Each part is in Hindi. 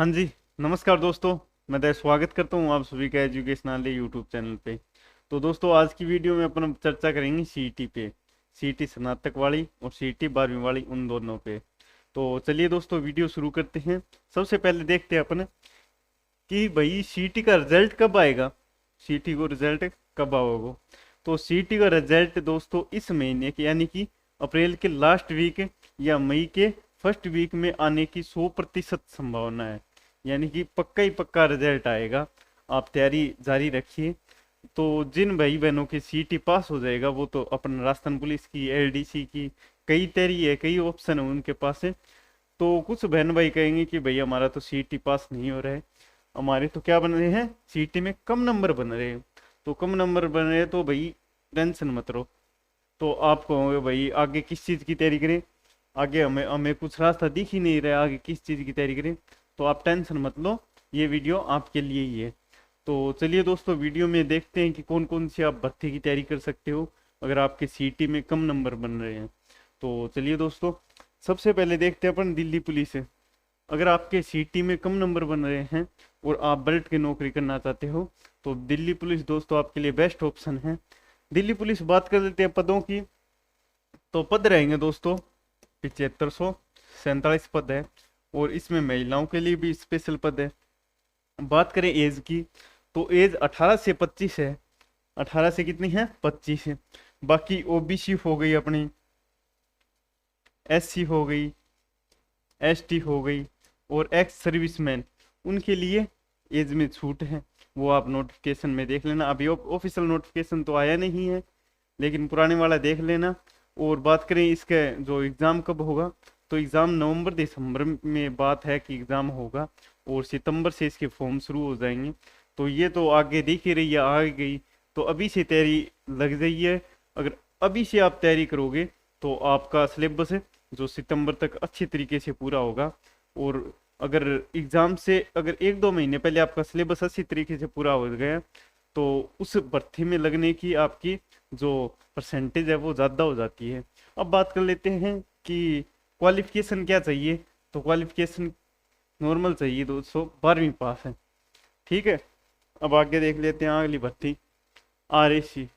हाँ जी। नमस्कार दोस्तों। मैं स्वागत करता हूँ आप सभी का एजुकेशनल यूट्यूब चैनल पे। तो दोस्तों आज की वीडियो में अपन चर्चा करेंगे सीईटी पे। सीईटी स्नातक वाली और सीईटी 12वीं वाली, उन दोनों पे। तो चलिए दोस्तों वीडियो शुरू करते हैं। सबसे पहले देखते हैं अपन कि भाई सीईटी का रिजल्ट कब आएगा। सीईटी को रिजल्ट कब आओगे। तो सीईटी का रिजल्ट दोस्तों इस महीने के यानी कि अप्रैल के लास्ट वीक या मई के फर्स्ट वीक में आने की 100% संभावना है। यानी कि पक्का ही पक्का रिजल्ट आएगा। आप तैयारी जारी रखिए। तो जिन भाई बहनों की सीईटी पास हो जाएगा वो तो अपन राजस्थान पुलिस की, एलडीसी की कई तैयारी है, कई ऑप्शन है उनके पास है। तो कुछ बहन भाई कहेंगे कि भाई हमारा तो सीईटी पास नहीं हो रहा है, हमारे तो क्या बन रहे हैं, सीईटी में कम नंबर बन रहे हैं। तो कम नंबर बन रहे हैं तो भाई टेंशन मत लो। तो आप कहोगे भाई आगे किस चीज़ की तैयारी करें, आगे हमें हमें कुछ रास्ता दिख ही नहीं रहा है, आगे किस चीज़ की तैयारी करें। तो आप टेंशन मत लो, ये वीडियो आपके लिए ही है। तो चलिए दोस्तों वीडियो में देखते हैं कि कौन कौन सी आप भर्ती की तैयारी कर सकते हो अगर आपके सीईटी में कम नंबर बन रहे हैं। तो चलिए दोस्तों सबसे पहले देखते हैं अपन दिल्ली पुलिस है। अगर आपके सीईटी में कम नंबर बन रहे हैं और आप बेल्ट की नौकरी करना चाहते हो तो दिल्ली पुलिस दोस्तों आपके लिए बेस्ट ऑप्शन है। दिल्ली पुलिस बात कर लेते हैं पदों की। तो पद रहेंगे दोस्तों 7547 पद है। और इसमें महिलाओं के लिए भी स्पेशल पद है। बात करें एज की तो एज 18 से 25 है। 18 से कितनी है, 25 है। बाकी ओबीसी हो गई अपनी, एससी हो गई, एसटी हो गई और एक्स सर्विसमैन, उनके लिए एज में छूट है। वो आप नोटिफिकेशन में देख लेना। अभी ऑफिशियल नोटिफिकेशन तो आया नहीं है लेकिन पुराने वाला देख लेना। और बात करें इसके जो एग्ज़ाम कब होगा तो एग्ज़ाम नवंबर दिसंबर में बात है कि एग्ज़ाम होगा और सितंबर से इसके फॉर्म शुरू हो जाएंगे। तो ये तो आगे दिख ही रही है, आ गई। तो अभी से तैयारी लग जाइए। अगर अभी से आप तैयारी करोगे तो आपका सिलेबस जो सितंबर तक अच्छी तरीके से पूरा होगा। और अगर एग्ज़ाम से अगर 1-2 महीने पहले आपका सिलेबस अच्छी तरीके से पूरा हो गया तो उस भर्ती में लगने की आपकी जो परसेंटेज है वो ज़्यादा हो जाती है। अब बात कर लेते हैं कि क्वालिफिकेशन क्या चाहिए। तो क्वालिफिकेशन नॉर्मल चाहिए दोस्तों, 12वीं पास है। ठीक है। अब आगे देख लेते हैं अगली भर्ती, आरएसी।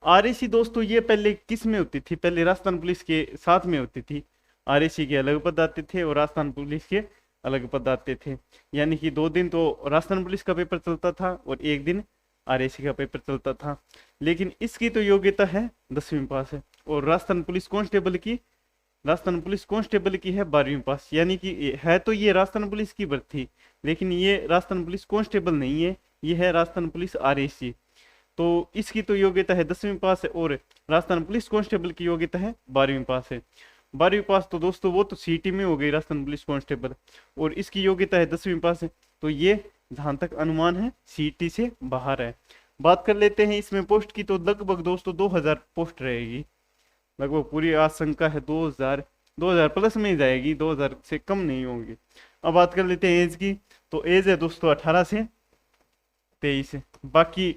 आरएसी दोस्तों ये पहले किस में होती थी, पहले राजस्थान पुलिस के साथ में होती थी। आरएसी के अलग पद आते थे और राजस्थान पुलिस के अलग पद आते थे। यानी कि 2 दिन तो राजस्थान पुलिस का पेपर चलता था और एक दिन आरएसी का पेपर चलता था। लेकिन इसकी तो योग्यता है 10वीं पास है। और राजस्थान पुलिस कांस्टेबल की है 12वीं पास। यानी कि है तो ये राजस्थान पुलिस की भर्ती, लेकिन ये राजस्थान पुलिस कांस्टेबल नहीं है, ये है राजस्थान पुलिस आरएसी। तो इसकी तो योग्यता है 10वीं पास है और राजस्थान पुलिस कांस्टेबल की योग्यता है 12वीं पास है। 12वीं पास तो दोस्तों वो तो सीटी में हो गई राजस्थान पुलिस कांस्टेबल, और इसकी योग्यता है 10वीं पास है। तो ये जहां तक अनुमान है सीटी से बाहर है। बात कर लेते हैं इसमें पोस्ट की। तो लगभग दोस्तों 2000 पोस्ट रहेगी। लगभग पूरी आशंका है 2000 प्लस में ही जाएगी, 2000 से कम नहीं होंगी। अब बात कर लेते हैं एज की। तो एज है दोस्तों 18 से 23। बाकी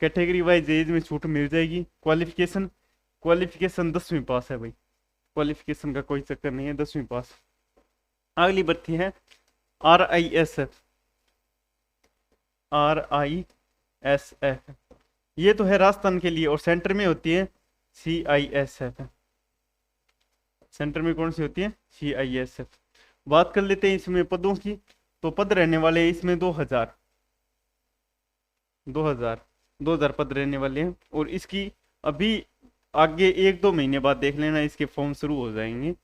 कैटेगरी वाइज एज में छूट मिल जाएगी। क्वालिफिकेशन 10वीं पास है भाई, क्वालिफिकेशन का कोई चक्कर नहीं है, 10वीं पास। अगली भर्ती है RISF। RISF ये तो है राजस्थान के लिए और सेंटर में होती है CISF। सेंटर में कौन सी होती है, CISF। बात कर लेते हैं इसमें पदों की। तो पद रहने वाले हैं इसमें 2000 पद रहने वाले हैं। और इसकी अभी आगे 1-2 महीने बाद देख लेना, इसके फॉर्म शुरू हो जाएंगे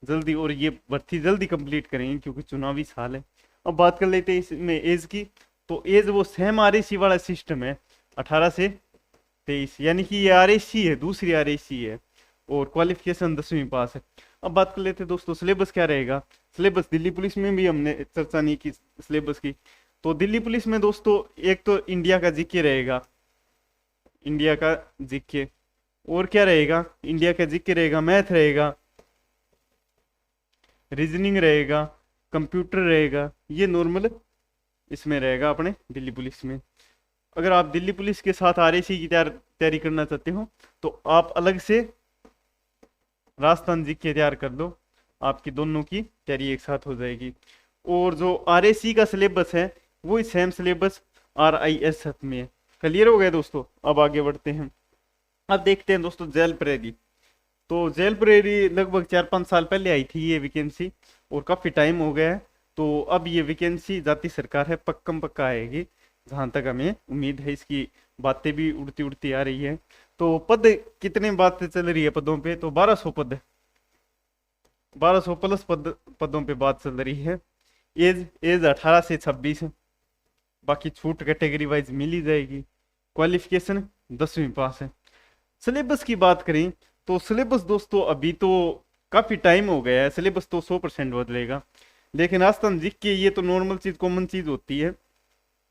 जल्दी और ये भर्ती जल्दी कंप्लीट करेंगे क्योंकि चुनावी साल है। अब बात कर लेते हैं इसमें एज की। तो एज वो सेम आरएसी वाला सिस्टम है, 18 से 23। यानी कि ये आरएसी है, दूसरी आरएसी है। और क्वालिफिकेशन 10वीं पास है। अब बात कर लेते हैं दोस्तों सिलेबस क्या रहेगा। सिलेबस दिल्ली पुलिस में भी हमने चर्चा नहीं की सिलेबस की। तो दिल्ली पुलिस में दोस्तों एक तो इंडिया का जीके रहेगा, इंडिया का जीके। और क्या रहेगा, इंडिया का जीके रहेगा, मैथ रहेगा, रीजनिंग रहेगा, कंप्यूटर रहेगा। ये नॉर्मल इसमें रहेगा अपने दिल्ली पुलिस में। अगर आप दिल्ली पुलिस के साथ आरएसी की तैयारी करना चाहते हो तो आप अलग से राजस्थान जीके तैयार कर लो, आपकी दोनों की तैयारी एक साथ हो जाएगी। और जो RAC का सिलेबस है वही सेम सिलेबस RISF में है। क्लियर हो गया दोस्तों। अब आगे बढ़ते हैं। अब देखते हैं दोस्तों जेल प्रेरी। तो जेल प्रेरी लगभग 4-5 साल पहले आई थी ये वैकेंसी, और काफ़ी टाइम हो गया है। तो अब ये वैकेंसी जाती सरकार है, पक्कम पक्का आएगी जहाँ तक हमें उम्मीद है। इसकी बातें भी उड़ती उड़ती आ रही है। तो पद कितने बातें चल रही है पदों पे, तो 1200 पद है, 1200 प्लस पदों पे बात चल रही है। एज एज 18 से 26 है। बाकी छूट कैटेगरी वाइज मिल ही जाएगी। क्वालिफिकेशन 10वीं पास है। सिलेबस की बात करें तो सिलेबस दोस्तों अभी तो काफ़ी टाइम हो गया है, सिलेबस तो 100% बदलेगा। लेकिन राजस्थान जीके ये तो नॉर्मल चीज़, कॉमन चीज़ होती है।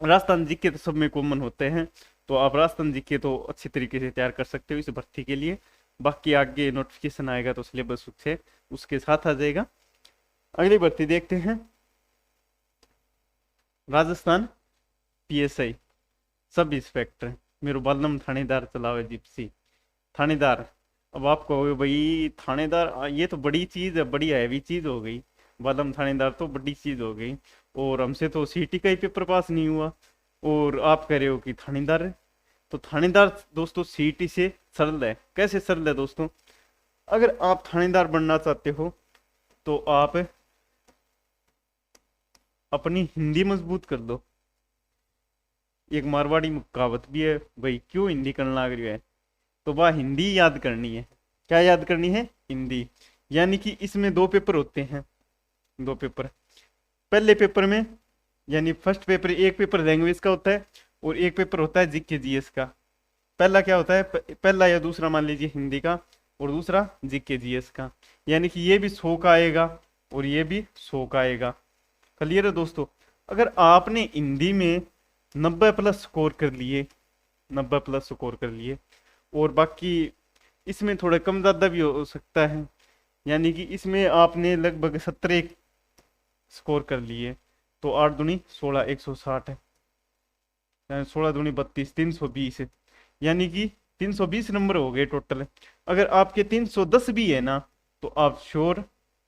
राजस्थान जीके तो सब में कॉमन होते हैं। तो आप राजस्थान जीके तो अच्छी तरीके से तैयार कर सकते हो इस भर्ती के लिए। बाकी आगे नोटिफिकेशन आएगा तो सिलेबस उसके साथ आ जाएगा। अगली भर्ती देखते हैं। राजस्थान PSI सब इंस्पेक्टर मेरो बालम थानेदार चलावे जिप्सी थानेदार। अब आप कहोगे भाई थानेदार ये तो बड़ी चीज़ है, बड़ी हैवी चीज़ हो गई। बालम थानेदार तो बड़ी चीज़ हो गई, और हमसे तो CT का ही पेपर पास नहीं हुआ, और आप कह रहे हो कि थानेदार है। तो थानेदार दोस्तों CT से सरल है। कैसे सरल है दोस्तों? अगर आप थानेदार बनना चाहते हो तो आप अपनी हिंदी मजबूत कर दो। एक मारवाड़ी कहावत भी है, भाई क्यों हिंदी करना लग रही है, तो वह हिंदी याद करनी है। क्या याद करनी है? हिंदी। यानी कि इसमें 2 पेपर होते हैं, 2 पेपर। पहले पेपर में यानी फर्स्ट पेपर, एक पेपर लैंग्वेज का होता है और एक पेपर होता है GK GS का। पहला क्या होता है, पहला या दूसरा मान लीजिए हिंदी का, और दूसरा GK GS का। यानी कि ये भी 100 का आएगा और ये भी 100 का आएगा। क्लियर है दोस्तों? अगर आपने हिंदी में 90 प्लस स्कोर कर लिए, 90 प्लस स्कोर कर लिए, और बाकी इसमें थोड़ा कम ज़्यादा भी हो सकता है, यानी कि इसमें आपने लगभग 17 स्कोर कर लिए, तो 8 दूनी 16 160 है, 16 दूनी 32 320 है। यानी कि 320 नंबर हो गए टोटल। अगर आपके 310 भी है ना, तो आप श्योर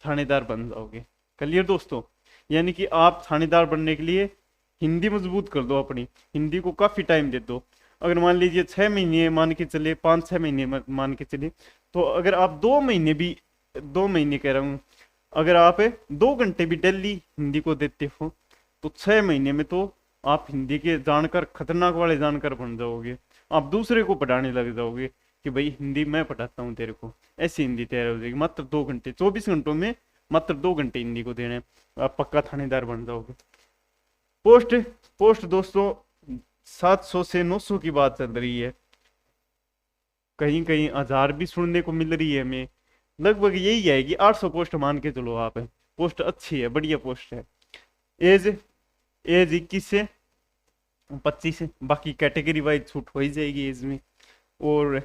थानेदार बन जाओगे। क्लियर दोस्तों? यानी कि आप थानेदार बनने के लिए हिंदी मजबूत कर दो अपनी, हिंदी को काफ़ी टाइम दे दो। अगर मान लीजिए 6 महीने मान के चले, 5-6 महीने मान के चले, तो अगर आप 2 महीने भी, 2 महीने कह रहा हूँ, अगर आप 2 घंटे भी डेली हिंदी को देते हो, तो 6 महीने में तो आप हिंदी के जानकार, खतरनाक वाले जानकार बन जाओगे। आप दूसरे को पढ़ाने लग जाओगे कि भाई हिंदी मैं पढ़ाता हूँ तेरे को। ऐसी हिंदी तैयार हो जाएगी। मात्र 2 घंटे, 24 घंटों में मात्र 2 घंटे हिंदी को देने, आप पक्का थानेदार बन जाओगे। पोस्ट पोस्ट दोस्तों 700 से 900 की बात चल रही है, कहीं कहीं 1000 भी सुनने को मिल रही है हमें। लगभग यही है कि 800 पोस्ट मान के चलो आप। पोस्ट अच्छी है, बढ़िया पोस्ट है। एज एज 21 से 25 है। बाकी कैटेगरी वाइज छूट हो ही जाएगी एज में। और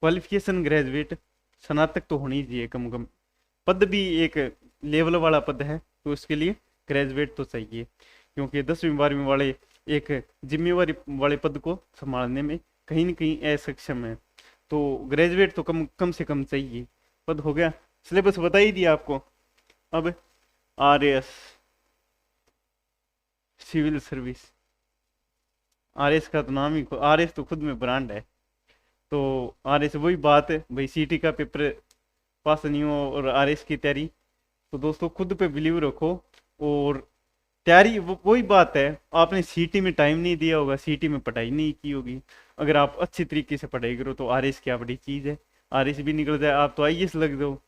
क्वालिफिकेशन ग्रेजुएट, स्नातक तो होनी चाहिए कम कम। पद भी एक लेवल वाला पद है, तो उसके लिए ग्रेजुएट तो चाहिए, क्योंकि 10वीं 12वीं वाले एक जिम्मेवारी वाले पद को संभालने में कहीं ना कहीं असक्षम है। तो ग्रेजुएट तो कम कम से कम चाहिए। पद हो गया, सिलेबस बता ही दिया आपको। अब RAS सिविल सर्विस, RS का तो नाम ही, RS तो खुद में ब्रांड है। तो RS वही बात है भाई, CT का पेपर पास नहीं हो और RS की तैयारी, तो दोस्तों खुद पे बिलीव रखो। और तैयारी वही बात है, आपने CT में टाइम नहीं दिया होगा, CT में पढ़ाई नहीं की होगी। अगर आप अच्छी तरीके से पढ़ाई करो तो RS क्या बड़ी चीज़ है, RS भी निकल जाए, आप तो IAS लग जाओ।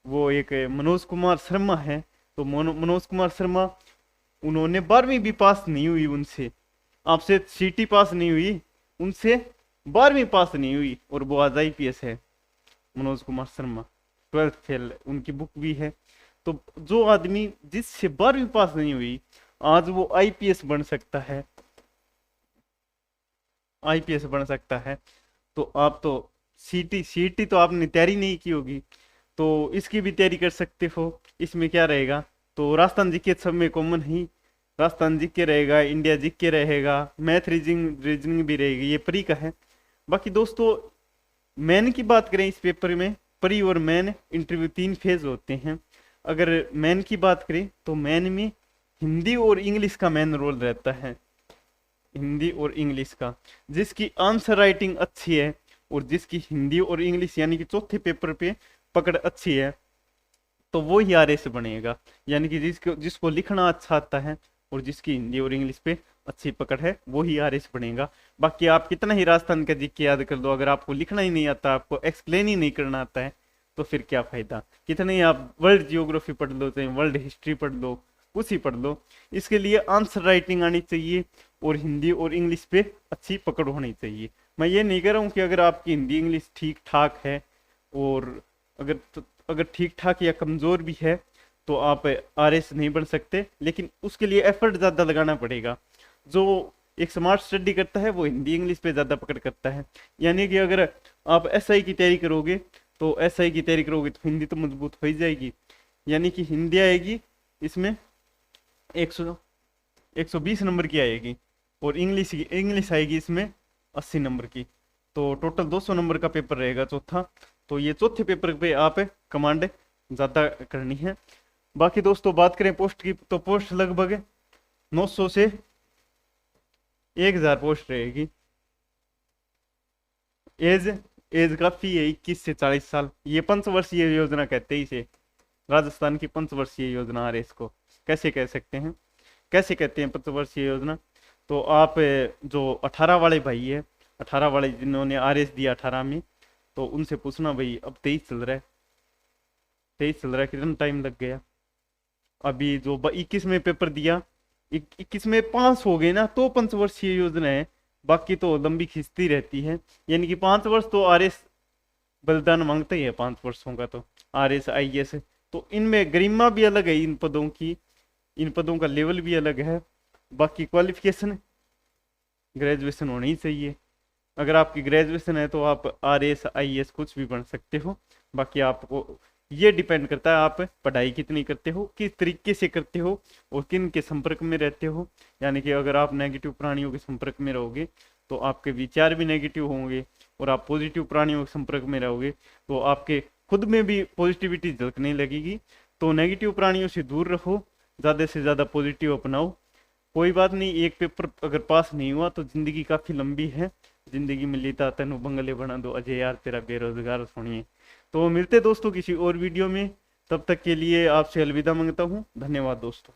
वो एक मनोज कुमार शर्मा है, तो मनोज कुमार शर्मा, उन्होंने 12वीं भी पास नहीं हुई उनसे, आपसे CT पास नहीं हुई, उनसे 12वीं पास नहीं हुई, और वो आज IPS है मनोज कुमार शर्मा। 12th फेल, उनकी बुक भी है। तो जो आदमी जिससे 12वीं पास नहीं हुई, आज वो IPS बन सकता है, IPS बन सकता है। तो आप तो CT तो आपने तैयारी नहीं की होगी, तो इसकी भी तैयारी कर सकते हो। इसमें क्या रहेगा, तो राजस्थान जीके सब में कॉमन ही, राजस्थान जीके रहेगा, इंडिया जीके रहेगा, मैथ रीजनिंग भी रहेगी, ये प्री का है। बाकी दोस्तों मैन की बात करें, इस पेपर में प्री और मैन इंटरव्यू 3 फेज होते हैं। अगर मैन की बात करें तो मैन में हिंदी और इंग्लिश का मैन रोल रहता है, हिंदी और इंग्लिश का। जिसकी आंसर राइटिंग अच्छी है और जिसकी हिंदी और इंग्लिश यानी कि चौथे पेपर पे पकड़ अच्छी है, तो वो ही आरएस बनेगा। यानी कि जिसको जिसको लिखना अच्छा आता है और जिसकी हिंदी और इंग्लिश पे अच्छी पकड़ है, वो ही आरएस बनेगा। बाकी आप कितना ही राजस्थान का जीके याद कर दो, अगर आपको लिखना ही नहीं आता, आपको एक्सप्लेन ही नहीं करना आता है, तो फिर क्या फायदा। कितने ही आप वर्ल्ड जियोग्राफी पढ़ लो, चाहे वर्ल्ड हिस्ट्री पढ़ लो, कुछ ही पढ़ लो, इसके लिए आंसर राइटिंग आनी चाहिए और हिंदी और इंग्लिश पे अच्छी पकड़ होनी चाहिए। मैं ये नहीं कह रहा हूँ कि अगर आपकी हिंदी इंग्लिश ठीक ठाक है और अगर ठीक ठाक या कमजोर भी है तो आप आरएस नहीं बन सकते, लेकिन उसके लिए एफर्ट ज्यादा लगाना पड़ेगा। जो एक स्मार्ट स्टडी करता है वो हिंदी इंग्लिश पे ज्यादा पकड़ करता है। यानी कि अगर आप एसआई की तैयारी करोगे तो एसआई की तैयारी करोगे तो हिंदी तो मजबूत हो ही जाएगी। यानी कि हिंदी आएगी इसमें 120 नंबर की आएगी और इंग्लिश आएगी इसमें 80 नंबर की, तो टोटल 200 नंबर का पेपर रहेगा चौथा। तो ये चौथे पेपर पे आप कमांड ज़्यादा करनी है। बाकी दोस्तों बात करें पोस्ट की, तो पोस्ट लगभग 900 से 1000 पोस्ट रहेगी। एज एज काफ़ी है, 21 से 40 साल। ये पंचवर्षीय योजना कहते हैं इसे, राजस्थान की पंचवर्षीय योजना आर इसको कैसे कह सकते हैं, कैसे कहते हैं पंचवर्षीय योजना। तो आप जो 18 वाले भाई है, 18 वाले जिन्होंने आरएस दिया 18 में, तो उनसे पूछना भाई अब 23 चल रहा है, 23 चल रहा है, कितना टाइम लग गया। अभी जो 21 में पेपर दिया, 21 में पास हो गए ना, तो पंचवर्षीय योजना है। बाकी तो लंबी खिंचती रहती है। यानी कि 5 वर्ष तो आरएस बलिदान मांगता ही है, 5 वर्षों का तो आरएस आईएएस। तो इनमें गरिमा भी अलग है, इन पदों की, इन पदों का लेवल भी अलग है। बाकी क्वालिफिकेशन ग्रेजुएशन होनी ही चाहिए। अगर आपकी ग्रेजुएशन है तो आप आरएस आईएएस कुछ भी बन सकते हो। बाकी आपको ये डिपेंड करता है आप पढ़ाई कितनी करते हो, किस तरीके से करते हो और किन के संपर्क में रहते हो। यानी कि अगर आप नेगेटिव प्राणियों के संपर्क में रहोगे तो आपके विचार भी नेगेटिव होंगे, और आप पॉजिटिव प्राणियों के संपर्क में रहोगे तो आपके खुद में भी पॉजिटिविटी झलकने लगेगी। तो नेगेटिव प्राणियों से दूर रहो, ज़्यादा से ज़्यादा पॉजिटिव अपनाओ। कोई बात नहीं, एक पेपर अगर पास नहीं हुआ तो जिंदगी काफ़ी लंबी है। जिंदगी में लेता तेनू बंगले बना दो अजय यार तेरा बेरोजगार सुनिए। तो मिलते दोस्तों किसी और वीडियो में, तब तक के लिए आपसे अलविदा मांगता हूँ। धन्यवाद दोस्तों।